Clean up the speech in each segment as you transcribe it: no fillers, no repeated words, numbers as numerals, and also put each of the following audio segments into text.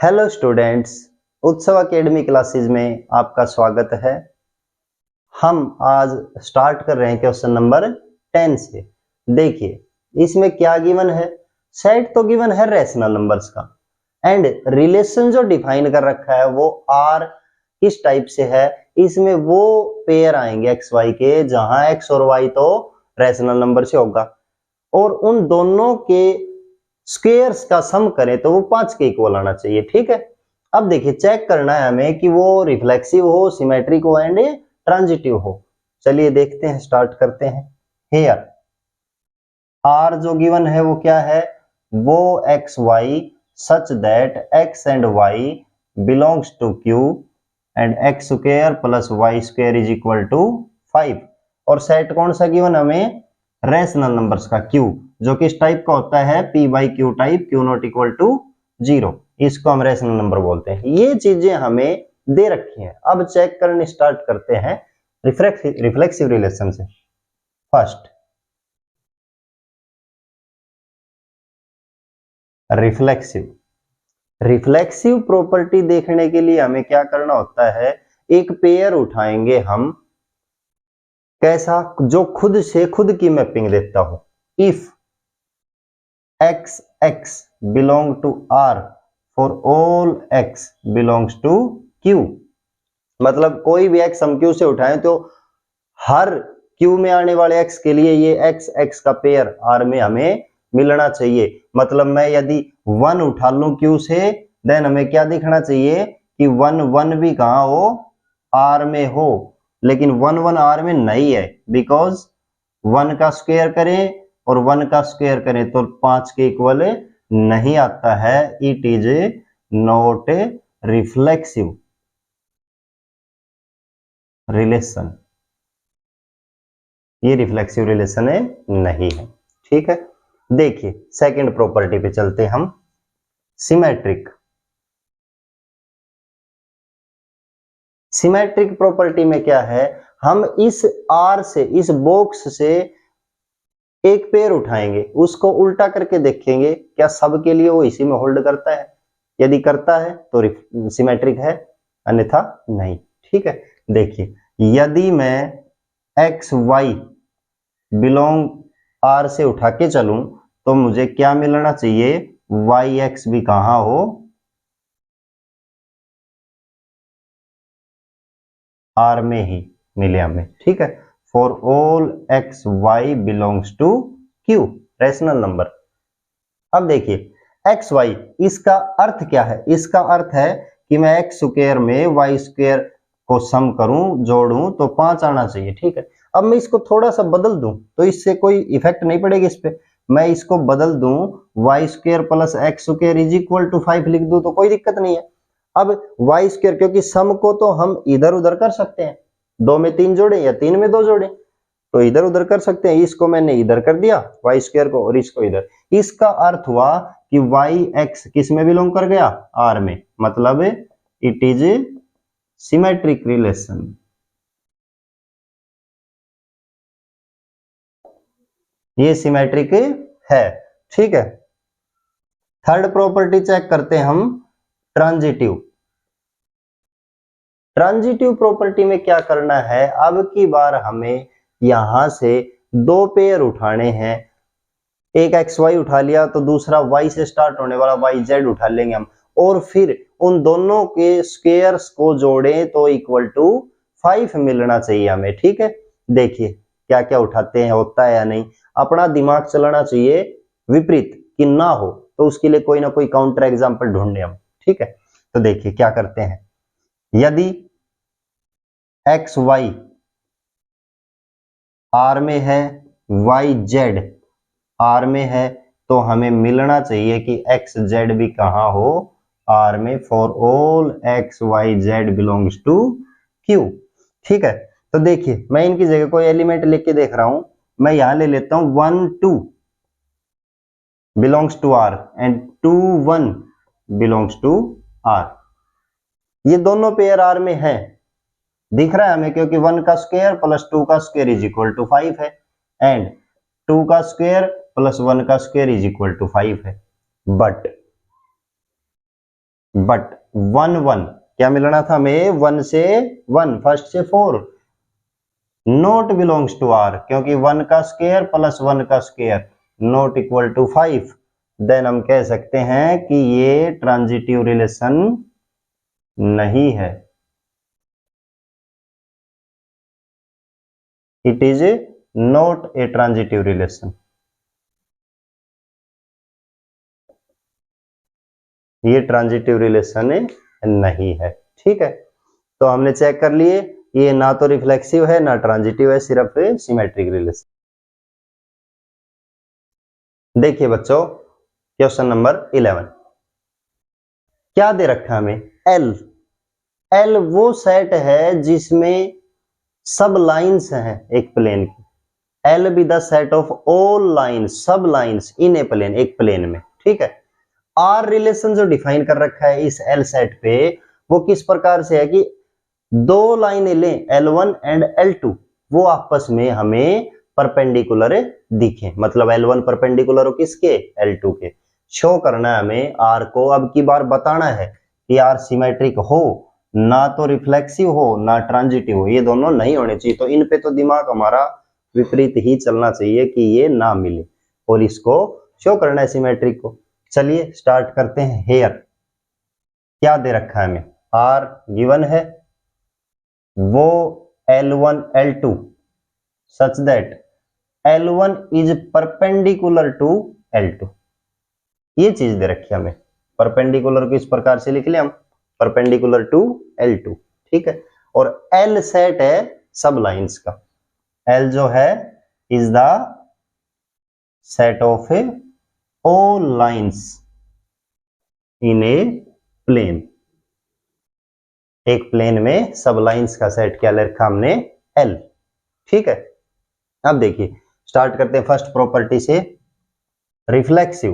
Hello students, उत्सव academy classes में आपका स्वागत है। हम आज स्टार्ट कर रहे हैं क्वेश्चन नंबर 10 से। देखिए इसमें क्या गिवन है। सेट तो गिवन है रैशनल नंबर्स का, एंड रिलेशन जो डिफाइन कर रखा है वो आर किस टाइप से है। इसमें वो पेयर आएंगे एक्स वाई के जहां एक्स और वाई तो रैशनल नंबर से होगा, और उन दोनों के स्क्वायर्स का सम करें तो वो 5 के इक्वल आना चाहिए। ठीक है, अब देखिए चेक करना है हमें कि वो रिफ्लेक्सिव हो, सिमेट्रिक हो एंड ट्रांजिटिव हो। चलिए देखते हैं, स्टार्ट करते हैं। हियर आर जो गिवन है वो क्या है, वो X Y such that X and Y belongs to Q and X square plus Y square is equal to 5। और सेट कौन सा गिवन हमें, रैशनल नंबर्स का क्यू, जो किस टाइप का होता है, P by Q type, Q not equal to 0। इसको हम रैशनल नंबर बोलते हैं। ये चीजें हमें दे रखी हैं। अब चेक करने स्टार्ट करते हैं रिफ्लेक्सिव रिलेशन से। फर्स्ट रिफ्लेक्सिव प्रॉपर्टी देखने के लिए हमें क्या करना होता है, एक पेयर उठाएंगे हम, कैसा, जो खुद से खुद की मैपिंग देता हो। If X X belong to R for all X belongs to Q, मतलब कोई भी एक्स हम क्यू से उठाएं तो हर क्यू में आने वाले एक्स के लिए ये एक्स एक्स का पेयर आर में हमें मिलना चाहिए। मतलब मैं यदि 1 उठा लूं क्यू से, देन हमें क्या दिखना चाहिए कि 1 1 भी कहां हो, आर में हो। लेकिन 1 1 आर में नहीं है, बिकॉज 1 का स्क्वायर करें और 1 का स्क्वायर करें तो 5 के इक्वल नहीं आता है। It is not a reflexive relation, ये रिफ्लेक्सिव रिलेशन है नहीं है। ठीक है, देखिए सेकंड प्रॉपर्टी पे चलते हम, सिमेट्रिक। सिमेट्रिक प्रॉपर्टी में क्या है, हम इस आर से, इस बॉक्स से एक पेयर उठाएंगे, उसको उल्टा करके देखेंगे क्या सबके लिए वो इसी में होल्ड करता है। यदि करता है तो सिमेट्रिक है, अन्यथा नहीं। ठीक है, देखिए यदि मैं एक्स वाई बिलोंग आर से उठा के चलूं तो मुझे क्या मिलना चाहिए, वाई एक्स भी कहां हो, आर में ही मिले हमें। ठीक है, for all X Y belongs to Q, rational number. अब देखिए एक्स वाई, इसका अर्थ क्या है, इसका अर्थ है कि मैं एक्स स्क्वायर में वाई स्क्वायर को सम करूं, जोड़ूं तो 5 आना चाहिए। ठीक है, अब मैं इसको थोड़ा सा बदल दूं तो इससे कोई इफेक्ट नहीं पड़ेगी इस पे। मैं इसको बदल दूं, Y square plus X square is equal to 5 लिख दूं तो कोई दिक्कत नहीं है। अब वाई स्क्वायर, क्योंकि सम को तो हम इधर उधर कर सकते हैं, 2 में 3 जोड़े या 3 में 2 जोड़े, तो इधर उधर कर सकते हैं। इसको मैंने इधर कर दिया वाई स्क्वायर को, और इसको इधर। इसका अर्थ हुआ कि वाई एक्स किस में बिलोंग कर गया, आर में, मतलब इट इज सिमेट्रिक रिलेशन। ये सिमेट्रिक है। ठीक है, थर्ड प्रॉपर्टी चेक करते हैं हम, ट्रांजिटिव। ट्रांजिटिव प्रॉपर्टी में क्या करना है, अब की बार हमें यहां से 2 पेयर उठाने हैं। एक एक्स वाई उठा लिया तो दूसरा वाई से स्टार्ट होने वाला वाई जेड उठा लेंगे हम, और फिर उन दोनों के स्क्वायर्स को जोड़ें तो इक्वल टू 5 मिलना चाहिए हमें। ठीक है, देखिए क्या क्या उठाते हैं, होता है या नहीं। अपना दिमाग चलाना चाहिए, विपरीत कि ना हो तो उसके लिए कोई ना कोई काउंटर एग्जांपल ढूंढने हम। ठीक है, तो देखिए क्या करते हैं, यदि एक्स वाई आर में है, वाई जेड आर में है, तो हमें मिलना चाहिए कि एक्स जेड भी कहां हो, आर में, for all X Y Z belongs to Q. ठीक है, तो देखिए मैं इनकी जगह कोई एलिमेंट लेके देख रहा हूं। मैं यहां ले लेता हूं 1 2 belongs to R and 2 1 belongs to R. ये दोनों पेयर आर में है, दिख रहा है हमें, क्योंकि 1 का स्क्वायर प्लस 2 का स्क्वायर इज इक्वल टू 5 है, एंड 2 का स्क्वायर प्लस 1 का स्क्वायर इज इक्वल टू 5 है। बट बट 1 1 क्या मिलना था हमें, 1 से 1 फर्स्ट से 4 नॉट बिलोंग्स टू आर, क्योंकि 1 का स्क्वायर प्लस 1 का square not equal to 5, then हम कह सकते हैं कि ये ट्रांजिटिव रिलेशन नहीं है, it is not a transitive relation. ये ट्रांजिटिव रिलेशन नहीं है। ठीक है, तो हमने चेक कर लिए, ये ना तो रिफ्लेक्सिव है ना ट्रांजिटिव है, सिर्फ सिमेट्रिक रिलेशन। देखिए बच्चों, क्वेश्चन नंबर 11 क्या दे रखा है हमें, एल। एल वो सेट है जिसमें सब लाइंस हैं एक प्लेन की। L be the set of all lines, सब लाइंस इन ए प्लेन, एक प्लेन में। ठीक है, आर रिलेशन जो डिफाइन कर रखा है इस एल सेट पे, वो किस प्रकार से है कि दो लाइनें लें L1 एंड L2, वो आपस में हमें परपेंडिकुलर दिखे, मतलब L1 परपेंडिकुलर हो किसके, L2 के। शो करना है हमें आर को, अब की बार बताना है कि आर सिमेट्रिक हो, ना तो रिफ्लेक्सिव हो ना ट्रांजिटिव हो, ये दोनों नहीं होने चाहिए। तो इन पे तो दिमाग हमारा विपरीत ही चलना चाहिए कि ये ना मिले, और इसको शो करना है सिमेट्रिक को। चलिए स्टार्ट करते हैं। हेयर क्या दे रखा है हमें, आर गिवन है, वो L1 L2 such that L1 is perpendicular to L2, ये चीज दे रखी है हमें। परपेंडिकुलर को इस प्रकार से लिख ले हम, परपेंडिकुलर टू L2। ठीक है, और L सेट है सब लाइंस का। L जो है is the set of all lines in a plane, एक प्लेन में सब लाइंस का सेट क्या ले रखा हमने, L। ठीक है, अब देखिए स्टार्ट करते हैं फर्स्ट प्रॉपर्टी से, रिफ्लेक्सिव।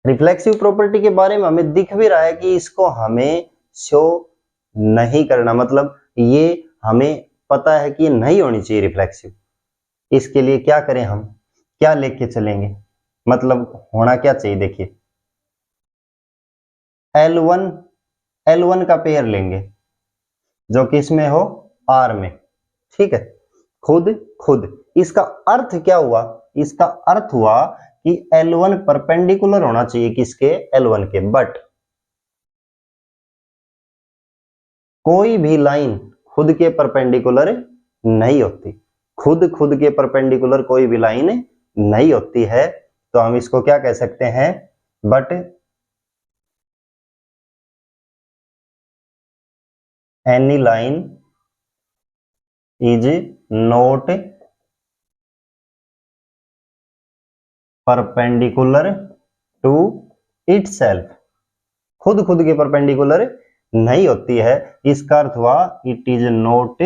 रिफ्लेक्सिव प्रॉपर्टी के बारे में हमें दिख भी रहा है कि इसको हमें शो नहीं करना, मतलब ये हमें पता है कि ये नहीं होनी चाहिए रिफ्लेक्सिव। इसके लिए क्या करें, हम क्या लेके चलेंगे, मतलब होना क्या चाहिए। देखिए L1 का पेयर लेंगे जो किस में हो, R में। ठीक है, खुद खुद इसका अर्थ क्या हुआ, इसका अर्थ हुआ कि L1 परपेंडिकुलर होना चाहिए किसके, L1 के। बट कोई भी लाइन खुद के परपेंडिकुलर नहीं होती, खुद के परपेंडिकुलर कोई भी लाइन नहीं होती है। तो हम इसको क्या कह सकते हैं, but any line is not perpendicular to itself, खुद के परपेंडिकुलर नहीं होती है। इसका अर्थ हुआ it is not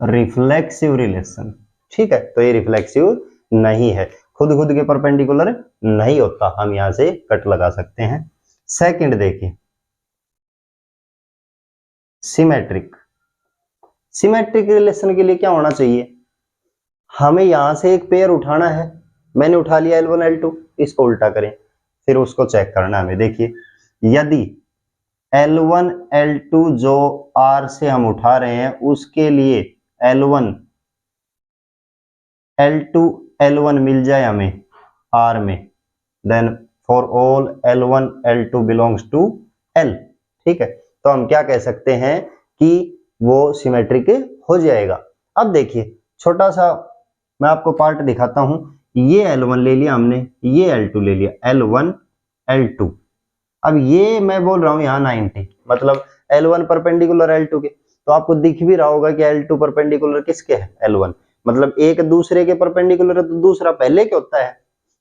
reflexive relation. ठीक है, तो ये रिफ्लेक्सिव नहीं है, खुद के परपेंडिकुलर नहीं होता, हम यहां से कट लगा सकते हैं। सेकंड देखिए, सिमेट्रिक। सिमेट्रिक रिलेशन के लिए क्या होना चाहिए, हमें यहां से एक पेयर उठाना है, मैंने उठा लिया L1 L2, इसको उल्टा करें, फिर उसको चेक करना हमें। देखिए यदि L1 L2 जो R से हम उठा रहे हैं उसके लिए L1 L2 L1 मिल जाए हमें R में, then for all L1 L2 belongs to L। ठीक है, तो हम क्या कह सकते हैं कि वो सिमेट्रिक हो जाएगा। अब देखिए छोटा सा मैं आपको पार्ट दिखाता हूं, ये L1 ले लिया हमने, ये L2 ले लिया, L1 L2। अब ये मैं बोल रहा हूं यहाँ 90, मतलब L1 परपेंडिकुलर L2 के, तो आपको दिख भी रहा होगा कि L2 परपेंडिकुलर किसके है, L1, मतलब एक दूसरे के परपेंडिकुलर है तो दूसरा पहले के होता है,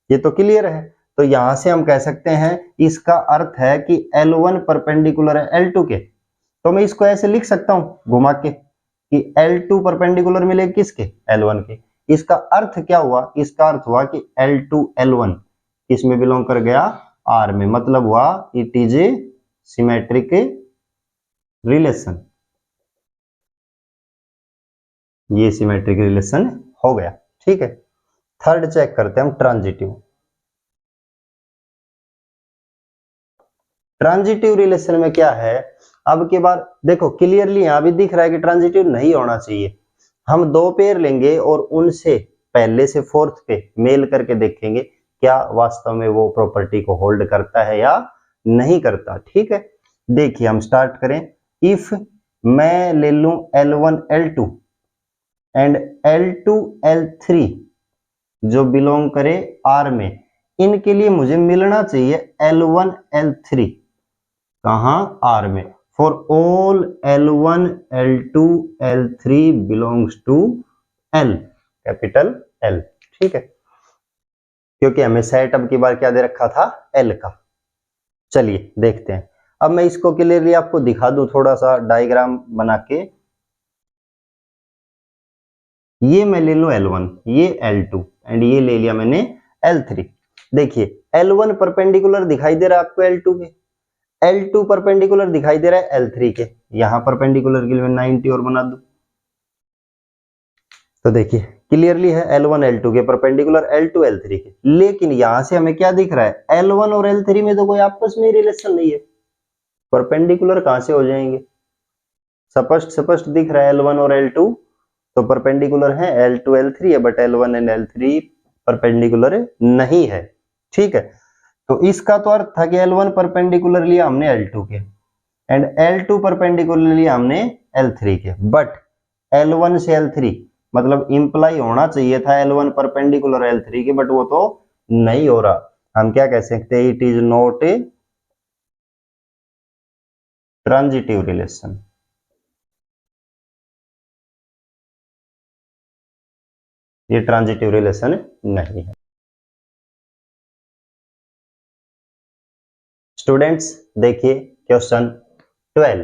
ये तो क्लियर है। तो यहां से हम कह सकते हैं इसका अर्थ है कि L1 परपेंडिकुलर है L2 के, तो मैं इसको ऐसे लिख सकता हूं घुमा के कि L2 परपेंडिकुलर मिलेगा किसके, L1 के। इसका अर्थ क्या हुआ, इसका अर्थ हुआ कि L2 L1 किसमें बिलोंग कर गया, R में, मतलब हुआ it is a symmetric relation, ये सिमेट्रिक रिलेशन हो गया। ठीक है, थर्ड चेक करते हैं हम ट्रांजिटिव। ट्रांजिटिव रिलेशन में क्या है, अब की बार देखो क्लियरली यहां भी दिख रहा है कि ट्रांजिटिव नहीं होना चाहिए। हम दो पेयर लेंगे और उनसे पहले से फोर्थ पे मेल करके देखेंगे क्या वास्तव में वो प्रॉपर्टी को होल्ड करता है या नहीं करता। ठीक है, देखिए हम स्टार्ट करें। इफ मैं ले लूं L1 L2 and L2 L3 जो बिलोंग करे R में, इनके लिए मुझे मिलना चाहिए L1 L3 कहां R में। For all L1 L2 L3 belongs to L, capital L। ठीक है, क्योंकि हमें सेट अब की बार क्या दे रखा था, L का। चलिए देखते हैं। अब मैं इसको क्लियरली आपको दिखा दूं थोड़ा सा डायग्राम बना के। ये मैं ले लूं L1, ये L2 एंड ये ले लिया मैंने L3। देखिए L1 परपेंडिकुलर दिखाई दे रहा है आपको L2 के, L2 परपेंडिकुलर दिखाई दे रहा है L3 के। यहां परपेंडिकुलर के लिए मैं 90 और बना दूं तो देखिए क्लियरली है L1 L2 के परपेंडिकुलर, L2 L3 के। लेकिन यहां से हमें क्या दिख रहा है, L1 और L3 में तो कोई आपस में रिलेशन नहीं है, परपेंडिकुलर कहां से हो जाएंगे। स्पष्ट दिख रहा है L1 और L2 तो परपेंडिकुलर है, L2 L3 है, but L1 and L3 perpendicular नहीं है। ठीक है, तो इसका तो अर्थ था कि L1 परपेंडिकुलर लिया हमने L2 के एंड L2 परपेंडिकुलर लिया हमने L3 के, बट L1 से L3 मतलब इंप्लाई होना चाहिए था L1 परपेंडिकुलर L3 के, बट वो तो नहीं हो रहा। हम क्या कह सकते हैं, it is not a transitive relation. ये ट्रांजिटिव रिलेशन नहीं है। स्टूडेंट्स देखिए क्वेश्चन 12,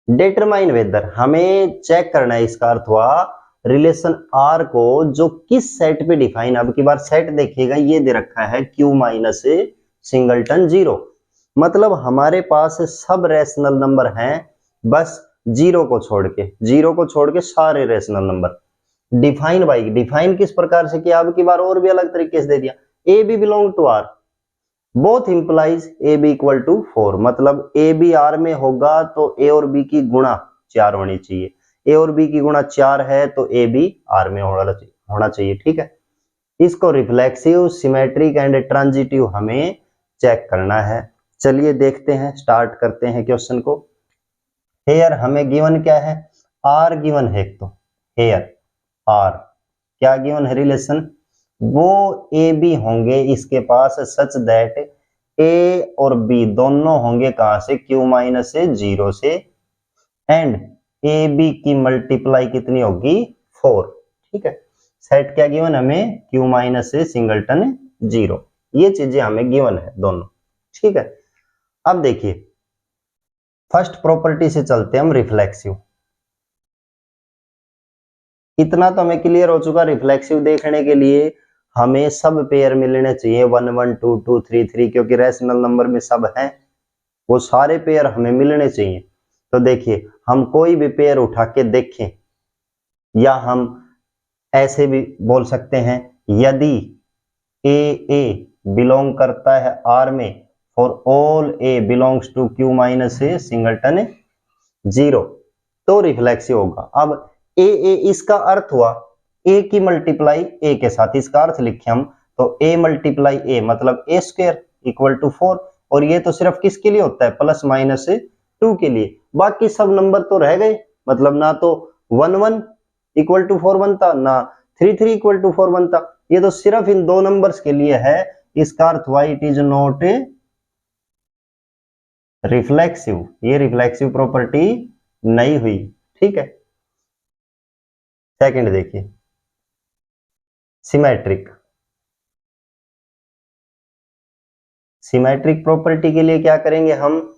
डिटरमाइन वेदर, हमें चेक करना है, इसका अर्थ हुआ रिलेशन R को जो किस सेट पे डिफाइन। अब की बार सेट देखिएगा, ये दे रखा है Q माइनस सिंगलटन 0, मतलब हमारे पास सब रेशनल नंबर हैं बस जीरो को छोड़ के सारे rational number. Define by, define किस प्रकार से किया, अब की बार और भी अलग तरीके से दे दिया। A B belong to R, both implies A B equal to 4, मतलब ए बी आर में होगा तो ए और बी की गुणा 4 होनी चाहिए। ए और बी की गुणा 4 है तो ए बी आर में होना चाहिए। ठीक है, इसको रिफ्लेक्सिव, सिमेट्रिक एंड ट्रांजिटिव हमें चेक करना है। चलिए देखते हैं, स्टार्ट करते हैं क्वेश्चन को। हेयर हमें गिवन क्या है, आर गिवन है। एक तो हेयर आर क्या गिवन है, रिलेशन वो ए बी होंगे इसके पास सच दैट ए और बी दोनों होंगे कहां से, Q माइनस से 0 से, एंड ए बी की मल्टीप्लाई कितनी होगी 4। ठीक है, सेट क्या गिवन हमें, Q माइनस से सिंगलटन 0, ये चीजें हमें गिवन है दोनों। ठीक है, अब देखिए फर्स्ट प्रॉपर्टी से चलते हैं हम, रिफ्लेक्सिव। इतना तो हमें क्लियर हो चुका, रिफ्लेक्सिव देखने के लिए हमें सब पेयर मिलने चाहिए 1 1 2 2 3 3, क्योंकि रैशनल नंबर में सब हैं, वो सारे पेयर हमें मिलने चाहिए। तो देखिए हम कोई भी पेयर उठा के देखें, या हम ऐसे भी बोल सकते हैं, यदि ए बिलोंग करता है आर में, for all A belongs to Q minus A singleton 0, तो रिफ्लेक्सिव होगा। अब ए इसका अर्थ हुआ ए की मल्टीप्लाई ए के साथ, इसका अर्थ लिखे हम तो ए मल्टीप्लाई ए मतलब ए स्क्वायर इक्वल टू 4, और ये तो सिर्फ किसके लिए होता है, प्लस माइनस 2 के लिए। बाकी सब नंबर तो रह गए, मतलब ना तो 1 1 इक्वल टू 4 बनता, ना 3 3 इक्वल टू 4 बनता, ये तो सिर्फ इन दो नंबर्स के लिए है। इसका अर्थ हुआ it is not a reflexive, ये रिफ्लेक्सिव प्रॉपर्टी नहीं हुई। ठीक है, सेकंड देखिए सिमेट्रिक। सिमेट्रिक प्रॉपर्टी के लिए क्या करेंगे, हम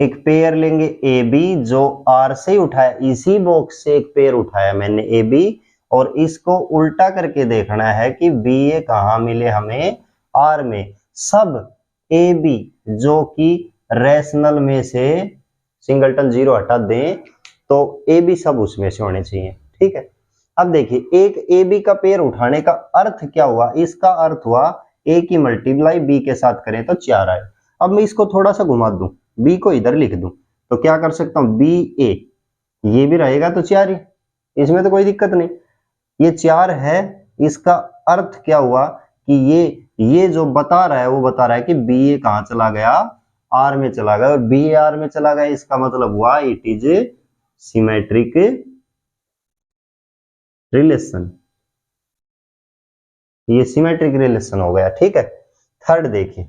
एक पेयर लेंगे ए बी जो आर से उठाया, इसी बॉक्स से एक पेयर उठाया मैंने ए बी, और इसको उल्टा करके देखना है कि बी ए कहां मिले हमें, आर में। सब ए बी जो कि रैशनल में से सिंगलटन 0 हटा दें तो ए बी सब उसमें से होने चाहिए। ठीक है, अब देखिए एक ए बी का पेयर उठाने का अर्थ क्या हुआ, इसका अर्थ हुआ ए की मल्टीप्लाई बी के साथ करें तो 4 आए। अब मैं इसको थोड़ा सा घुमा दूं, बी को इधर लिख दूं तो क्या कर सकता हूं, बी ए, ये भी रहेगा तो 4 ही, इसमें तो कोई दिक्कत नहीं, ये 4 है। इसका अर्थ क्या हुआ कि ये जो बता रहा है वो बता रहा है कि बी ए कहां चला गया, आर में चला गया, और बी ए आर में चला गया, इसका मतलब हुआ इट इज सिमेट्रिक रिलेशन, ये सिमेट्रिक रिलेशन हो गया। ठीक है, थर्ड देखिए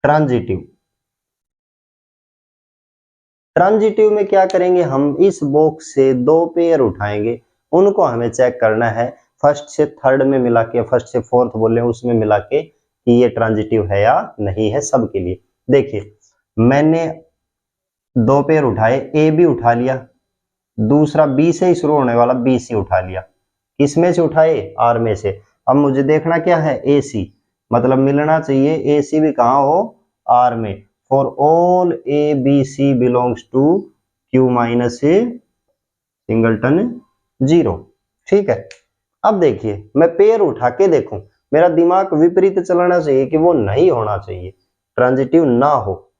ट्रांजिटिव। ट्रांजिटिव में क्या करेंगे, हम इस बॉक्स से 2 पेयर उठाएंगे, उनको हमें चेक करना है फर्स्ट से थर्ड में मिला के, फर्स्ट से फोर्थ बोले उसमें मिला के कि ये ट्रांजिटिव है या नहीं है सबके लिए। देखिए मैंने 2 पेयर उठाए, ए बी उठा लिया, दूसरा बी से ही शुरू होने वाला बी सी उठा लिया, किसमें से उठाए, आर में से। अब मुझे देखना क्या है, ए सी, मतलब मिलना चाहिए ए सी भी कहाँ हो, आर में। For all A B C belongs to Q minus singleton 0। ठीक है, अब देखिए मैं पेयर उठा के देखूं, मेरा दिमाग विपरीत चलाना चाहिए कि वो नहीं होना चाहिए, ट्रांजिटिव ना हो।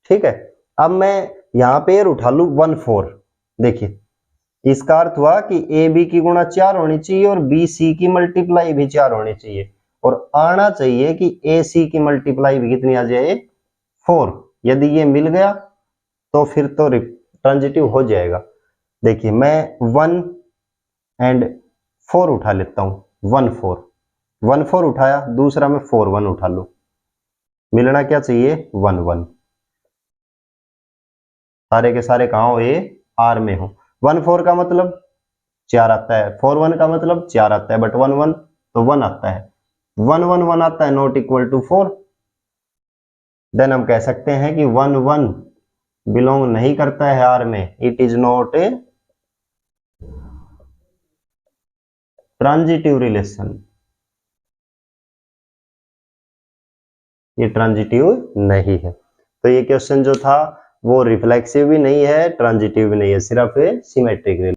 ठीक है, अब मैं यहां पेयर उठा लू 1 4, देखिए इसका अर्थ हुआ कि ए बी की गुणा 4 होनी चाहिए और बी सी की मल्टीप्लाई भी 4 होनी चाहिए, और आना चाहिए कि ए सी की मल्टीप्लाई भी कितनी आ जाए, 4। यदि ये मिल गया तो फिर तो ट्रांजिटिव हो जाएगा। देखिए मैं 1 एंड 4 उठा लेता हूं, 1 4 उठाया, दूसरा में 4 1 उठा लू, मिलना क्या चाहिए, 1 1, सारे के सारे कहां हो, ये आर में हो। 1 4 का मतलब 4 आता है, 4 1 का मतलब 4 आता है, बट 1 1 तो 1 आता है, 1 1 1 आता है, नॉट इक्वल टू 4। देन हम कह सकते हैं कि 1 1 बिलोंग नहीं करता है आर में, it is not a transitive relation, ये ट्रांजिटिव नहीं है। तो ये क्वेश्चन जो था वो रिफ्लेक्सिव भी नहीं है, ट्रांजिटिव भी नहीं है, सिर्फ सिमेट्रिक रिलेशन।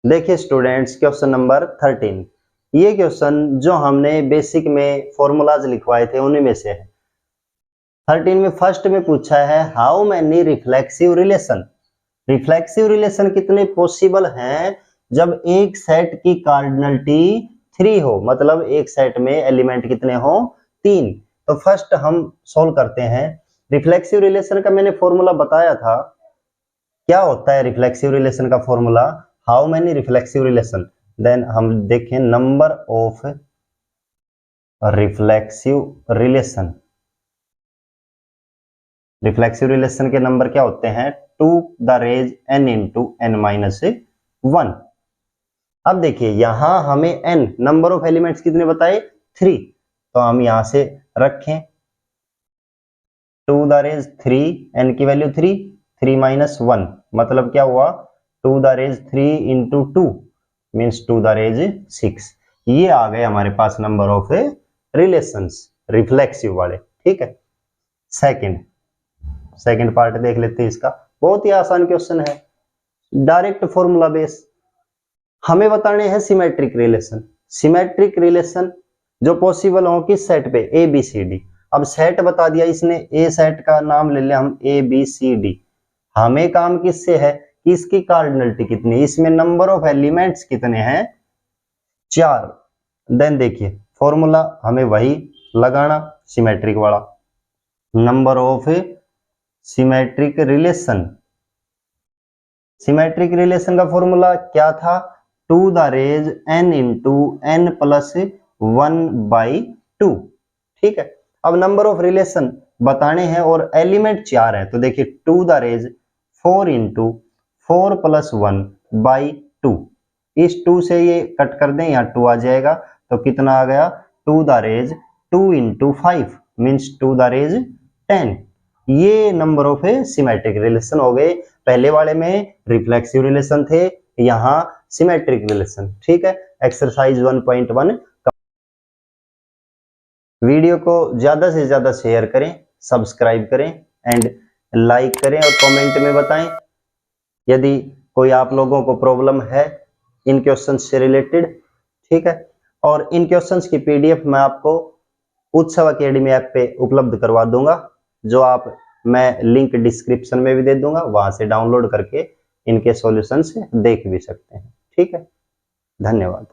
देखिए स्टूडेंट्स क्वेश्चन नंबर 13, ये क्वेश्चन जो हमने बेसिक में फॉर्मूलाज लिखवाए थे उन्हीं में से है। 13 में फर्स्ट में पूछा है how many reflexive relation, reflexive relation कितने पॉसिबल हैं जब एक सेट की कार्डिनलिटी 3 हो, मतलब एक सेट में एलिमेंट कितने हो, 3। तो फर्स्ट हम सोल्व करते हैं। रिफ्लेक्सिव रिलेशन का मैंने फॉर्मूला बताया था, क्या होता है रिफ्लेक्सिव रिलेशन का formula, how many reflexive relation. Then हम देखें number of reflexive relation, reflexive relation के नंबर क्या होते हैं, two the raise n into n minus 1। अब देखिए यहां हमें n नंबर ऑफ एलिमेंट्स कितने बताए, 3, तो हम यहां से रखें टू द रेज 3, n की वैल्यू 3, 3 माइनस 1 मतलब क्या हुआ, two the raise 3 into 2 means two the raise 6। ये आ गए हमारे पास नंबर ऑफ रिलेशंस रिफ्लेक्सिव वाले। ठीक है, सेकंड पार्ट देख लेते हैं इसका, बहुत ही आसान क्वेश्चन है, डायरेक्ट फॉर्मूला बेस। हमें बताने हैं सिमेट्रिक रिलेशन, सिमेट्रिक रिलेशन जो पॉसिबल हो किस सेट पे, ए बी सी डी। अब सेट बता दिया इसने, ए सेट का नाम ले लिया हम ए बी सी डी। हमें काम किससे है कि इसकी कार्डिनलिटी कितनी, इसमें नंबर ऑफ एलिमेंट्स कितने हैं, 4। देन देखिए फॉर्मूला हमें वही लगाना सिमेट्रिक वाला, number of symmetric relation, symmetric relation का फॉर्मूला क्या था, two the raise n into n plus 1/2। ठीक है, अब नंबर ऑफ रिलेशन बताने हैं और एलिमेंट 4 है, तो देखिए two the raise 4 into 4 plus 1/2, इस 2 से ये कट कर दें, यहाँ 2 आ जाएगा, तो कितना आ गया, two the raise 2 into 5 means two the raise 10। ये नंबर ऑफ सिमेट्रिक रिलेशन हो गए, पहले वाले में रिफ्लेक्सिव रिलेशन थे, यहाँ सिमेट्रिक रिलेशन। ठीक है, एक्सरसाइज 1.1। वीडियो को ज्यादा से ज्यादा शेयर करें, सब्सक्राइब करें एंड लाइक करें और कमेंट में बताएं। यदि कोई आप लोगों को प्रॉब्लम है इन क्वेश्चन से रिलेटेड, ठीक है। और इन क्वेश्चंस की पीडीएफ मैं आपको उत्सव अकेडमी ऐप पे उपलब्ध करवा दूंगा, जो आप मैं लिंक डिस्क्रिप्शन में भी दे दूंगा, वहां से डाउनलोड करके इनके सॉल्यूशंस देख भी सकते हैं, ठीक है। धन्यवाद।